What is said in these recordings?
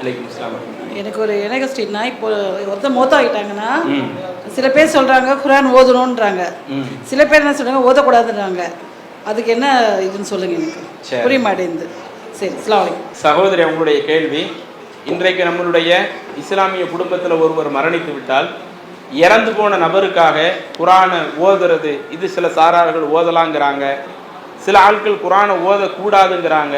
எனக்கு ஒரு எனகஸ்டின்னா, இப்போ ஒருத்தர் மௌத்தாகிட்டாங்கன்னா சில பேர் சொல்கிறாங்க குர்ஆன் ஓதணுன்றாங்க, சில பேர் என்ன சொல்கிறாங்க ஓதக்கூடாதுன்றாங்க. அதுக்கு என்ன இதுன்னு சொல்லுங்கள், எனக்கு புரிய மாட்டேங்குது. சரி, அஸ்ஸலாமு அலைக்கும். சகோதரி, அவங்களுடைய கேள்வி, இன்றைக்கு நம்மளுடைய இஸ்லாமிய குடும்பத்தில் ஒருவர் மரணித்து விட்டால் இறந்து போன நபருக்காக குர்ஆனை ஓதுறது, இது சில சாரார்கள் ஓதலாங்கிறாங்க, சில ஆட்கள் குர்ஆனை ஓதக்கூடாதுங்கிறாங்க.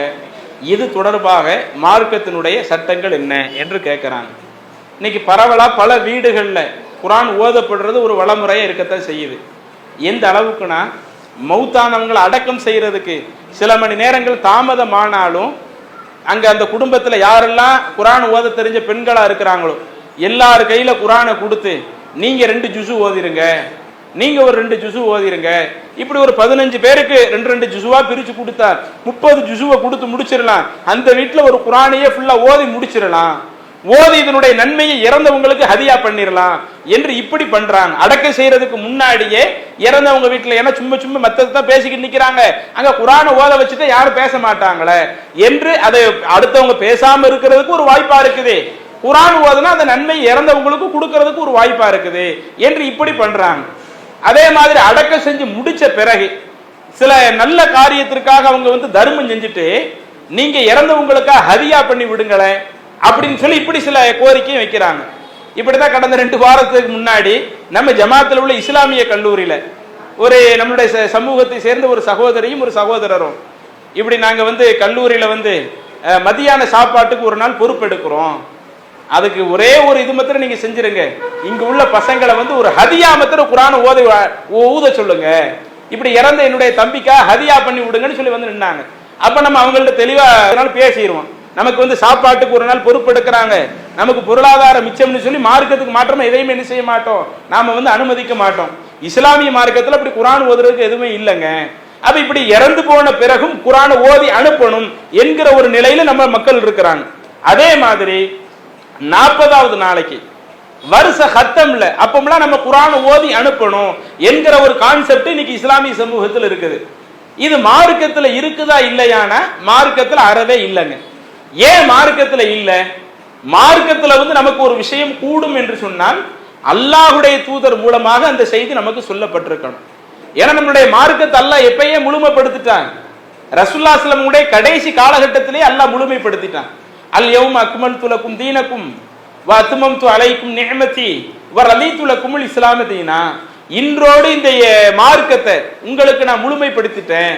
இது தொடர்பாக மார்க்கத்தினுடைய சட்டங்கள் என்ன என்று கேட்குறாங்க. இன்னைக்கு பரவலாக பல வீடுகளில் குர்ஆன் ஓதப்படுறது ஒரு வழிமுறையாக இருக்கத்தான் செய்யுது. எந்த அளவுக்குன்னா, மௌத்தானவங்களை அடக்கம் செய்கிறதுக்கு சில மணி நேரங்கள் தாமதமானாலும் அங்கே அந்த குடும்பத்தில் யாரெல்லாம் குர்ஆன் ஓத தெரிஞ்ச பெண்களாக இருக்கிறாங்களோ எல்லார் கையில் குர்ஆனை கொடுத்து, நீங்கள் 2 ஜுசு ஓதிருங்க, நீங்கள் ஒரு 2 ஜுசு ஓதிருங்க, இப்படி ஒரு 15 பேருக்கு 2 ஜுசுவா பிரித்து கொடுத்தா 30 ஜுசுவை கொடுத்து முடிச்சிடலாம். அந்த வீட்டில் ஒரு குர்ஆனையே ஃபுல்லாக ஓதி முடிச்சிடலாம். ஓதி இதனுடைய நன்மையை இறந்தவங்களுக்கு ஹதியா பண்ணிடலாம் என்று இப்படி பண்றாங்க. அடக்கம் செய்யறதுக்கு முன்னாடியே இறந்தவங்க வீட்டில், ஏன்னா சும்மா சும்மா மத்ததான் பேசிக்கிட்டு நிக்கிறாங்க, அங்க குர்ஆனை ஓத வச்சுட்டு யாரும் பேச மாட்டாங்களே என்று அதை அடுத்தவங்க பேசாம இருக்கிறதுக்கு ஒரு வாய்ப்பா இருக்குது. குர்ஆன் ஓதுனா அந்த நன்மை இறந்தவங்களுக்கு கொடுக்கறதுக்கு ஒரு வாய்ப்பா இருக்குது என்று இப்படி பண்றாங்க. அதே மாதிரி அடக்கம் செஞ்சு முடிச்ச பிறகு சில நல்ல காரியத்திற்காக அவங்க தர்மம் செஞ்சுட்டு நீங்க இறந்தவங்களுக்காக ஹதியா பண்ணி விடுங்களேன் அப்படின்னு சொல்லி இப்படி சில கோரிக்கையும் வைக்கிறாங்க. இப்படிதான் கடந்த 2 வாரத்துக்கு முன்னாடி நம்ம ஜமாத்தில் உள்ள இஸ்லாமிய கல்லூரியில ஒரு நம்மளுடைய சமூகத்தை சேர்ந்த ஒரு சகோதரியும் ஒரு சகோதரரும் இப்படி நாங்க கல்லூரியில மதியான சாப்பாட்டுக்கு ஒரு நாள் பொறுப்பெடுக்கிறோம், அதுக்கு ஒரே ஒரு இது மாத்திரம் நீங்க செஞ்சிருங்க, இங்க உள்ள பசங்களை ஒரு ஹதியா மாத்திரம் குர்ஆனை ஊத சொல்லுங்க, இப்படி இறந்த என்னுடைய தம்பிக்கா ஹதியா பண்ணி விடுங்கன்னு சொல்லி நின்னாங்க. அப்ப நம்ம அவங்கள்ட்ட தெளிவா பேசிடுவோம், நமக்கு சாப்பாட்டுக்கு ஒரு நாள் பொறுப்பெடுக்கிறாங்க, நமக்கு பொருளாதார மிச்சம்னு சொல்லி மார்க்கத்துக்கு மாற்றமா எதையுமே என்ன செய்ய மாட்டோம், நாம அனுமதிக்க மாட்டோம். இஸ்லாமிய மார்க்கத்துல அப்படி குர்ஆன் ஓதுறதுக்கு எதுவுமே இல்லைங்க. அப்ப இப்படி இறந்து போன பிறகும் குர்ஆனை ஓதி அனுப்பணும் என்கிற ஒரு நிலையில நம்ம மக்கள் இருக்கிறாங்க. அதே மாதிரி 40வது நாளைக்கு வருஷ ஹத்தம்ல அப்பமெல்லாம் நம்ம குர்ஆனை ஓதி அனுப்பணும் என்கிற ஒரு கான்செப்ட் இன்னைக்கு இஸ்லாமிய சமூகத்தில் இருக்குது. இது மார்க்கத்துல இருக்குதா இல்லையானா மார்க்கத்துல அறவே இல்லைங்க. ஏன் மார்க்கத்துல இல்ல? மார்க்கத்துல நமக்கு ஒரு விஷயம் கூடும் என்று சொன்னால் அல்லாஹ்வுடைய தூதர் மூலமாக அந்த செய்தி நமக்கு சொல்லப்பட்டிருக்கணும். ஏன்னா நம்மளுடைய மார்க்கத்தை அல்லாஹ் எப்பயே முழுமைப்படுத்திட்டான். ரசூலுல்லாஹி ஸல்லல்லாஹு அலைஹி வஸல்லம் கடைசி காலகட்டத்திலே அல்லாஹ் முழுமைப்படுத்திட்டான். அல் யௌம அக்மல்து லக்கும் தீனக்கும் வ அத்மம்து அலைக்கும் நிஅமதி வ ரலீது லக்குமுல் இஸ்லாம தீனா. இன்றோடு இந்த மார்க்கத்தை உங்களுக்கு நான் முழுமைப்படுத்திட்டேன்,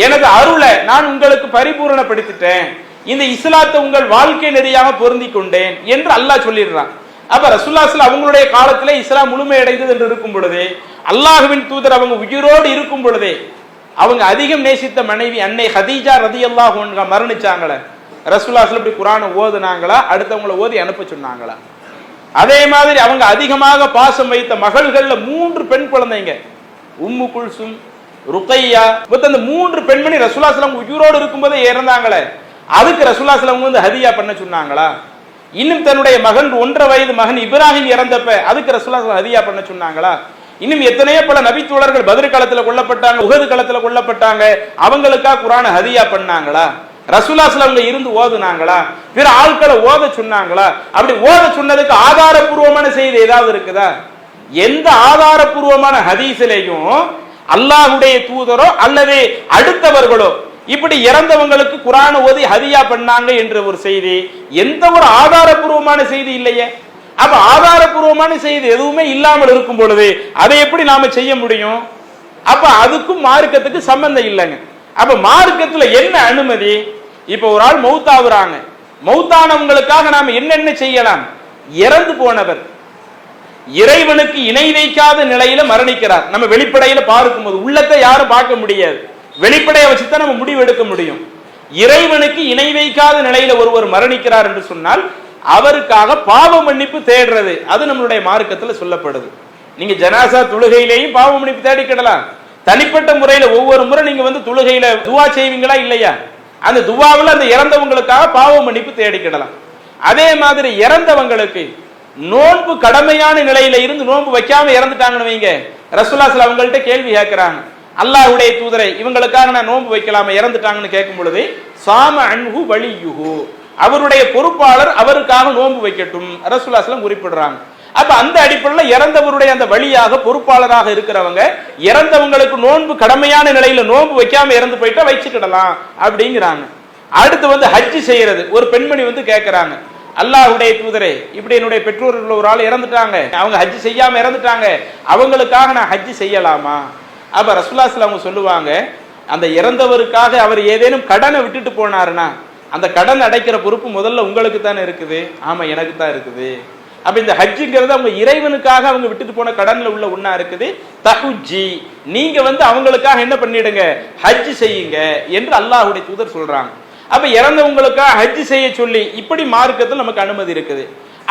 எனது அருளை நான் உங்களுக்கு பரிபூரணப்படுத்திட்டேன், இந்த இஸ்லாத்தை உங்கள் வாழ்க்கை நெறியாக பொருந்தி கொண்டேன் என்று அல்லாஹ் சொல்லிடுறான். அப்ப ரசூலுல்லாஹி ஸல்லல்லாஹு அவங்களுடைய காலத்திலே இஸ்லாம் முழுமையடைந்தது என்று இருக்கும் பொழுது, அல்லாஹ்வின் தூதர் அவங்க உயிரோடு இருக்கும் பொழுதே அவங்க அதிகம் நேசித்த மனைவி அன்னை ஹதீஜா ரலியல்லாஹு அன்ஹா மரணிச்சாங்களே, ரசூலுல்லாஹி ஸல்லல்லாஹு இப்படி குர்ஆனை ஓதுனாங்களா, அடுத்தவங்களை ஓதி அனுப்ப சொன்னாங்களா? அதே மாதிரி அவங்க அதிகமாக பாசம் வைத்த மகள்கள்ல 3 பெண் குழந்தைங்க, உம்மு குல்சும், ருக்கையா, அந்த 3 பெண்மணி ரசூலுல்லாஹி ஸல்லல்லாஹு அலைஹி வஸல்லம் உயிரோடு இருக்கும்போதே இறந்தாங்களே, அதுக்கு ரசூலுல்லாஹி ஸல்லல்லாஹு அலைஹி வஸல்லம் ஹதியா பண்ண சொன்னாங்களா? இன்னும் தன்னுடைய மகன் 1.5 வயது மகன் இப்ராஹிம் இறந்தப்ப அதுக்கு ரசூலுல்லாஹி ஸல்லல்லாஹு அலைஹி வஸல்லம் ஹதியா பண்ண சொன்னாங்களா? இன்னும் எத்தனையோ பல நபி தோழர்கள் பத்ர் களத்துல கொல்லப்பட்டாங்க, உஹது களத்துல கொல்லப்பட்டாங்க, அவங்களுக்கா குர்ஆனை ஹதியா பண்ணாங்களா? ரசூலுல்லாஹி ஸல்லல்லாஹு அலைஹி வஸல்லம் இருந்து ஓதுனாங்களா? பிற ஆட்களை ஓத சொன்னாங்களா? அப்படி ஓத சொன்னதுக்கு ஆதாரபூர்வமான செய்தி ஏதாவது இருக்குதா? எந்த ஆதாரபூர்வமான ஹதீஸிலேயும் அல்லாஹ்வுடைய தூதரோ அல்லது அடுத்தவர்களோ இப்படி இறந்தவங்களுக்கு குர்ஆனை ஓதி ஹதியா பண்ணாங்க என்ற ஒரு செய்தி எந்த ஒரு ஆதாரபூர்வமான செய்தி இல்லையே. அப்ப ஆதாரபூர்வமான செய்தி எதுவுமே இல்லாமல் இருக்கும் பொழுது அதை எப்படி நாம செய்ய முடியும்? அப்ப அதுக்கும் மார்க்கத்துக்கு சம்பந்தம் இல்லைங்க. அப்ப மார்க்கத்துல என்ன அனுமதி? இப்ப ஒரு ஆள் மௌத்தாகுறாங்க, மௌத்தானவங்களுக்காக நாம என்னென்ன செய்யலாம்? இறந்து போனவர் இறைவனுக்கு இணை வைக்காத நிலையில மரணிக்கிறார். நம்ம வெளிப்படையில பார்க்கும்போது உள்ளத்தை யாரும் பார்க்க முடியாது, வெளிப்படையை வச்சுதான் நம்ம முடிவு எடுக்க முடியும். இறைவனுக்கு இணை வைக்காத நிலையில ஒருவர் மரணிக்கிறார் என்று சொன்னால் அவருக்காக பாவ மன்னிப்பு தேடுறது அது நம்மளுடைய மார்க்கத்துல சொல்லப்படுது. நீங்க ஜனாசா தொழுகையிலேயும் பாவ மன்னிப்பு தேடிக்கிடலாம். தனிப்பட்ட முறையில ஒவ்வொரு முறை நீங்க தொழுகையில துவா செய்வீங்களா இல்லையா? அந்த துவாவில் அந்த இறந்தவங்களுக்காக பாவ மன்னிப்பு தேடிக்கிடலாம். அதே மாதிரி இறந்தவங்களுக்கு நோன்பு கடமையான நிலையில இருந்து நோன்பு வைக்காம இறந்துட்டாங்கன்னு வைங்க, ரசூலுல்லாஹி ஸல்லல்லாஹு அவங்கள்ட்ட கேள்வி கேட்கிறாங்க, அல்லாஹ்வுடைய தூதரை இவங்களுக்காக நான் நோன்பு வைக்கலாம இறந்துட்டாங்கன்னு கேட்கும் பொழுது சாம அன்ஹு வலியுஹு, அவருடைய பொறுப்பாளர் அவருக்காக நோன்பு வைக்கட்டும் ரசூலுல்லாஹி ஸல்லல்லாஹு அலைஹி வஸல்லம் குறிப்பிடுறாங்க. அப்ப அந்த அடிப்படையில் இறந்தவருடைய அந்த வழியாக பொறுப்பாளராக இருக்கிறவங்க இறந்தவங்களுக்கு நோன்பு கடமையான நிலையில நோன்பு வைக்காம இறந்து போயிட்டா வச்சுக்கிடலாம் அப்படிங்கிறாங்க. அடுத்து வந்து ஹஜ்ஜி செய்யறது. ஒரு பெண்மணி வந்து கேட்கிறாங்க, அல்லாஹ்வுடைய தூதரே, இப்படி என்னுடைய பெற்றோர்கள் ஒரு ஆள் இறந்துட்டாங்க, அவங்க ஹஜ்ஜி செய்யாம இறந்துட்டாங்க, அவங்களுக்காக நான் ஹஜ்ஜி செய்யலாமா? அப்ப ரசூலுல்லாஹி ஸல்லல்லாஹு அலைஹி வஸல்லம் சொல்லுவாங்க, அந்த இறந்தவருக்காக அவர் ஏதேனும் கடனை விட்டுட்டு போனாருன்னா அந்த கடன் அடைக்கிற பொறுப்பு முதல்ல உங்களுக்கு தானே இருக்குது. ஆமா, எனக்கு தான் இருக்குது. அப்ப இந்த ஹஜ்ஜுங்கிறது அவங்க இறைவனுக்காக அவங்க விட்டுட்டு போன கடன்ல உள்ள ஒண்ணா இருக்குது. தஹுஜ்ஜி, நீங்க வந்து அவங்களுக்காக என்ன பண்ணிடுங்க, ஹஜ் செய்யுங்க என்று அல்லாஹ்வுடைய தூதர் சொல்றாங்க. அப்ப இறந்தவங்களுக்காக ஹஜ் செய்ய சொல்லி இப்படி மார்க்கத்தில் நமக்கு அனுமதி இருக்குது.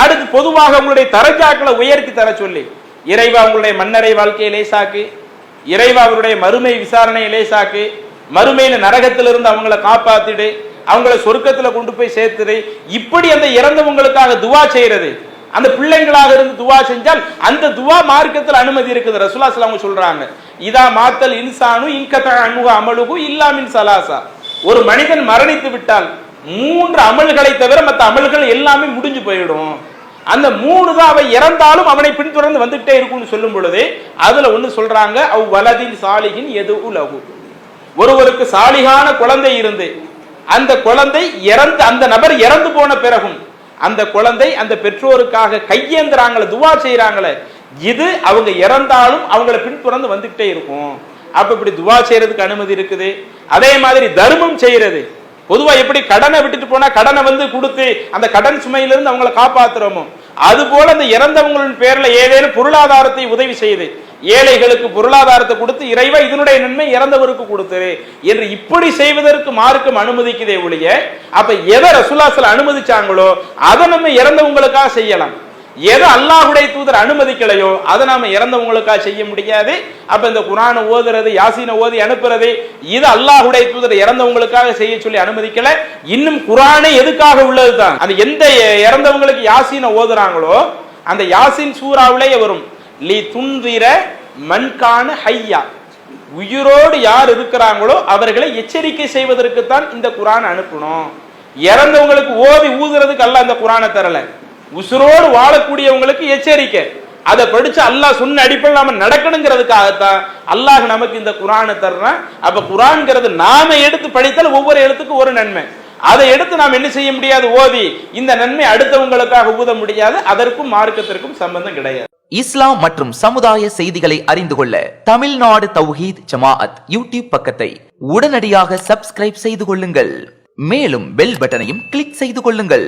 அடுத்து பொதுவாக உங்களுடைய தரஜாக்களை உயர்த்தி தர சொல்லி, இறைவா உங்களுடைய மன்னரை வாழ்க்கையை லேசாக்கு, இறைவா அவருடைய மறுமை விசாரணை லேசாக்கு, மறுமையில நரகத்திலிருந்து அவங்களை காப்பாத்திடு, அவங்கள சொர்க்கத்துல கொண்டு போய் சேர்த்துடு, இப்படி அந்த இறந்தவங்களுக்காக துவா செய்யறது, அந்த பிள்ளைங்களாக இருந்து துவா செஞ்சால் அந்த துவா மார்க்கத்தில் அனுமதி இருக்குது. ரசூலுல்லாஹி ஸல்லல்லாஹு அலைஹி வஸல்லம் சொல்றாங்க, இதா மாத்தல் இன்சானு இன்கத அன்ஹு அமலுஹு இல்லா மின் ஸலாஸா, ஒரு மனிதன் மரணித்து விட்டால் 3 அமல்களை தவிர மற்ற அமல்கள் எல்லாமே முடிஞ்சு போயிடும். அந்த 3 தான் அவன் இறந்தாலும் அவனை பின்தொடர்ந்து வந்துகிட்டே இருக்கும்னு சொல்லும் பொழுது அதுல ஒண்ணு சொல்றாங்க, அவ் வலதின் சாலிஹின் யதுஉ லஹு, ஒருவருக்கு சாலிகான குழந்தை இருந்து அந்த குழந்தை இறந்து அந்த நபர் இறந்து போன பிறகும் அந்த குழந்தை அந்த பெற்றோருக்காக கையேந்துறாங்களே, துவா செய்யறாங்களே, இது அவங்க இறந்தாலும் அவங்களை பின்தொடர்ந்து வந்துகிட்டே இருக்கும். அப்ப இப்படி துவா செய்யறதுக்கு அனுமதி இருக்குது. அதே மாதிரி தர்மம் செய்யறது, பொதுவா எப்படி கடனை விட்டுட்டு போனா கடனை வந்து கொடுத்து அந்த கடன் சுமையிலிருந்து அவங்களை காப்பாத்துறோமோ, அது போல அந்த இறந்தவங்களின் பேர்ல ஏதேனும் பொருளாதாரத்தை உதவி செய்து ஏழைகளுக்கு பொருளாதாரத்தை கொடுத்து இறைவா இதனுடைய நன்மை இறந்தவருக்கு கொடுத்துரு என்று இப்படி செய்வதற்கு மார்க்கம் அனுமதிக்குதே ஒழிய, அப்ப எதை ரசூலுல்லாஹி ஸல்லல்லாஹு அலைஹி வஸல்லம் அனுமதிச்சாங்களோ அதை நம்ம இறந்தவங்களுக்காக செய்யலாம். எதை அல்லாஹ்வுடைய தூதர் அனுமதிக்கலையோ அதை நாம இறந்தவங்களுக்காக செய்ய முடியாது. அப்ப இந்த குர்ஆனை ஓதுறது, யாசீனை ஓதி அனுப்புறது, இது அல்லாஹ்வுடைய தூதர் இறந்தவங்களுக்காக செய்ய சொல்லி அனுமதிக்கல. இன்னும் குர்ஆனே எதுக்காக உள்ளதுதான், அந்த எந்த இறந்தவங்களுக்கு யாசீனை ஓதுறாங்களோ அந்த யாசீன் சூராவிலேயே வரும், லி துன்திர மன்கான ஹய்யா, உயிரோடு யார் இருக்கிறாங்களோ அவர்களை எச்சரிக்கை செய்வதற்கு தான் இந்த குர்ஆன் அனுப்பணும். இறந்தவங்களுக்கு ஓதி ஊதுறதுக்கு அல்லாஹ் இந்த குர்ஆனை தரல, உசுரோடு வாழக்கூடியவங்களுக்கு எச்சரிக்கை. அதை படிச்சு அல்லாஹ் சொன்ன அடிப்படையில் நாம நடக்கணுங்கிறதுக்காகத்தான் அல்லாஹ் நமக்கு இந்த குர்ஆனை தர்றான். அப்ப குர்ஆன்ங்கிறது நாம எடுத்து படித்தால் ஒவ்வொரு எழுத்துக்கும் ஒரு நன்மை, அதை எடுத்து நாம் என்ன செய்ய முடியாது, ஓதி இந்த நன்மை அடுத்தவங்களுக்காக ஊத முடியாது. அதற்கும் மார்க்கத்திற்கும் சம்பந்தம் கிடையாது. இஸ்லாம் மற்றும் சமுதாய செய்திகளை அறிந்து கொள்ள தமிழ்நாடு தௌஹீத் ஜமாஅத் யூடியூப் பக்கத்தை உடனடியாக சப்ஸ்கிரைப் செய்து கொள்ளுங்கள். மேலும் பெல் பட்டனையும் கிளிக் செய்து கொள்ளுங்கள்.